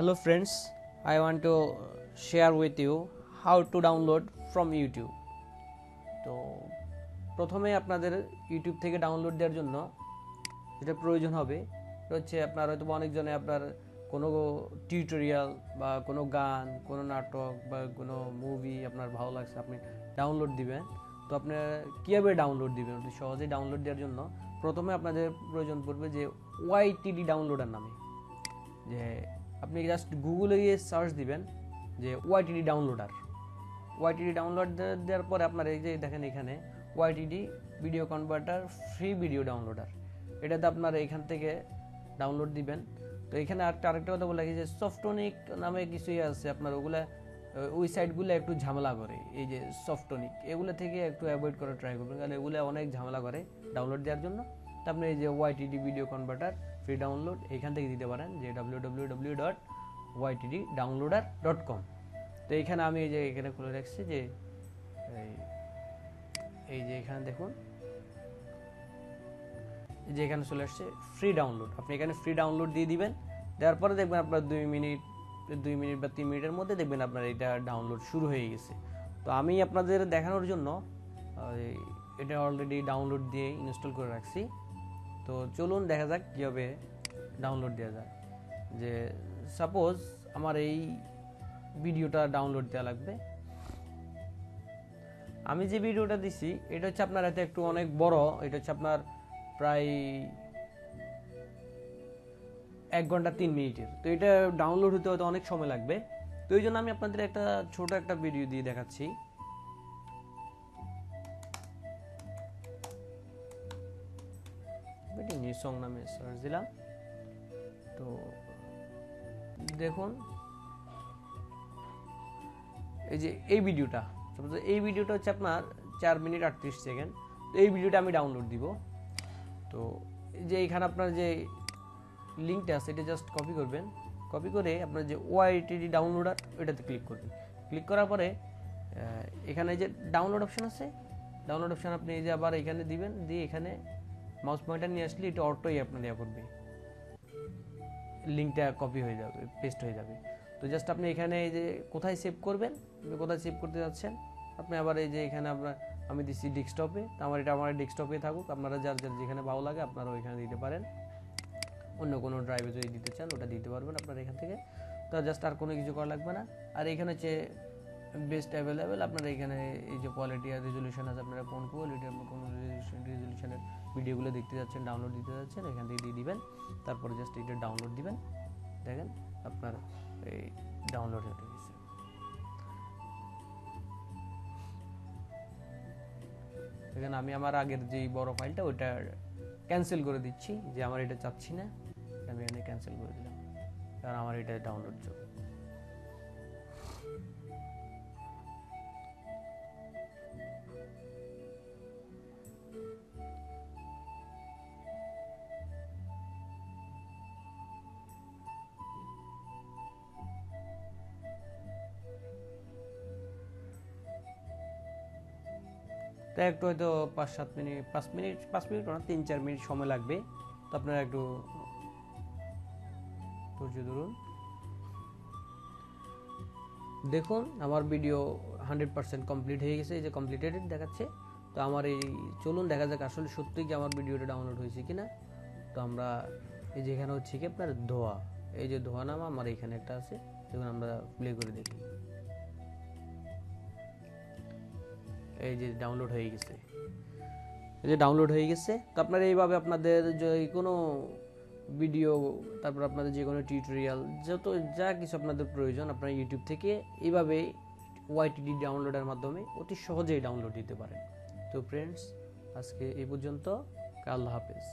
Hello friends, I want to share with you how to download from YouTube. তো প্রথমে আপনাদের YouTube থেকে download দেওয়ার জন্য যেটা প্রয়োজন হবে সেটা হচ্ছে আপনার হয়তো অনেকজনে আপনার কোনো টিউটোরিয়াল বা কোনো গান, কোনো নাটক বা কোনো মুভি আপনার ভালো লাগছে আপনি ডাউনলোড দিবেন। তো আপনার কীভাবে ডাউনলোড দিবেন সহজেই ডাউনলোড দেওয়ার জন্য প্রথমে আপনাদের প্রয়োজন পড়বে যে ওয়াইটিডি ডাউনলোডার নামে, যে আপনি জাস্ট গুগলে গিয়ে সার্চ দিবেন যে ওয়াইটিডি ডাউনলোডার। ওয়াইটিডি ডাউনলোড দেওয়ার পরে আপনার এই যে দেখেন এখানে YTD video converter free video downloader, এটাতে আপনার এখান থেকে ডাউনলোড দিবেন। তো এখানে আরেকটা কথা বলে রাখি যে সফটনিক নামে কিছুই আছে, আপনার ওগুলা ওই সাইটগুলো একটু ঝামেলা করে, এই যে সফটনিক এগুলো থেকে একটু অ্যাভয়েড করার ট্রাই করবেন, কারণ এগুলো অনেক ঝামেলা করে ডাউনলোড দেওয়ার জন্য। তো আপনি এই যে ওয়াইটিডি ভিডিও কনভার্টার ফ্রি ডাউনলোড এখান থেকে দিতে পারেন, যে www.ytddownloader.com। তো এইখানে আমি এই যে এখানে খুলে রাখছি যে এই যে এখানে দেখুন যে এখানে চলে আসছে ফ্রি ডাউনলোড। আপনি এখানে ফ্রি ডাউনলোড দিয়ে দিবেন, দেওয়ার পরে দেখবেন আপনার 2 মিনিট বা 3 মিনিটের মধ্যে দেখবেন আপনার এটা ডাউনলোড শুরু হয়ে গেছে। তো আমি আপনাদের দেখানোর জন্য এটা অলরেডি ডাউনলোড দিয়ে ইনস্টল করে রাখছি। তো চলুন দেখা যাক কীভাবে ডাউনলোড দেওয়া যায়। যে সাপোজ আমার এই ভিডিওটা ডাউনলোড দেওয়া লাগবে, আমি যে ভিডিওটা দিছি এটা হচ্ছে আপনার হাতে একটু অনেক বড়, এটা হচ্ছে আপনার প্রায় 1 ঘন্টা 3 মিনিটের। তো এটা ডাউনলোড হতে হয়তো অনেক সময় লাগবে, তো এই জন্য আমি আপনাদের একটা ছোট একটা ভিডিও দিয়ে দেখাচ্ছি। নিউ সং নামে সার্চ দিলাম, তো দেখুন এই যে এই ভিডিওটা হচ্ছে আপনার 4 মিনিট 38 সেকেন্ড। তো এই ভিডিওটা আমি ডাউনলোড দিব। তো যে এখানে আপনার যে লিঙ্কটা আছে এটা জাস্ট কপি করবেন, কপি করে আপনার যে ওয়াইটিডি ডাউনলোডার এটাতে ক্লিক করবেন। ক্লিক করার পরে এখানে যে ডাউনলোড অপশন আছে, ডাউনলোড অপশন আপনি এই যে আবার এখানে দিবেন, দিয়ে এখানে মাউস পয়েন্টার নিয়ে আসলে এটা অটোই আপনার ইয়া করবে, লিঙ্কটা কপি হয়ে যাবে, পেস্ট হয়ে যাবে। তো জাস্ট আপনি এখানে এই যে কোথায় সেভ করবেন, কোথায় সেভ করতে যাচ্ছেন আপনি আবার এই যে এখানে আমি দিচ্ছি ডেস্কটপে, তো আমার ডেস্কটপে থাকুক, আপনারা যার যেখানে ভালো লাগে আপনারা ওইখানে দিতে পারেন। অন্য কোনো ড্রাইভে যদি দিতে চান ওটা দিতে পারবেন আপনারা এখান থেকে। তো জাস্ট আর কোনো কিছু করা লাগবে না। আর এখানে হচ্ছে বেস্ট অ্যাভেলেবেল, আপনারা এখানে এই যে কোয়ালিটি আর রেজলিউশন আছে, আপনারা কোন কোয়ালিটি আপনার কোন রেজলিউশনের ভিডিওগুলো দেখতে যাচ্ছেন, ডাউনলোড দিতে যাচ্ছেন, এখান থেকে দিয়ে দিবেন। তারপরে জাস্ট এটা ডাউনলোড দিবেন, দেখেন আপনার এই ডাউনলোড হয়ে গেছে। এখানে আমি আমার আগের যে বড় ফাইলটা ওইটা ক্যান্সেল করে দিচ্ছি, যে আমার এটা চাচ্ছি না, আমি এখানে ক্যান্সেল করে দিলাম, কারণ আমার এটা ডাউনলোড যোগ। তাই একটু হয়তো 5 মিনিট না 3-4 মিনিট সময় লাগবে। তো আপনারা একটু ধৈর্য ধরুন। দেখুন আমার ভিডিও 100% কমপ্লিট হয়ে গেছে, এই যে কমপ্লিটেড দেখাচ্ছে। তো আমার এই চলুন দেখা যাক আসলে সত্যিই কি আমার ভিডিওটা ডাউনলোড হয়েছে কিনা। তো আমরা এই যে এখানে হচ্ছে কি আপনার ধোয়া, এই যে ধোয়া নাম আমার এখানে একটা আছে, দেখুন আমরা প্লে করে দেখি, এই যে ডাউনলোড হয়ে গেছে, এই যে ডাউনলোড হয়ে গেছে। তো আপনারা এইভাবে আপনাদের যে কোনো ভিডিও, তারপর আপনাদের যে কোনো টিউটোরিয়াল, যা কিছু আপনাদের প্রয়োজন আপনারা ইউটিউব থেকে এইভাবে ওয়াইটিডি ডাউনলোডের মাধ্যমে অতি সহজেই ডাউনলোড দিতে পারেন। তো ফ্রেন্ডস আজকে এই পর্যন্ত, আল্লাহ হাফেজ।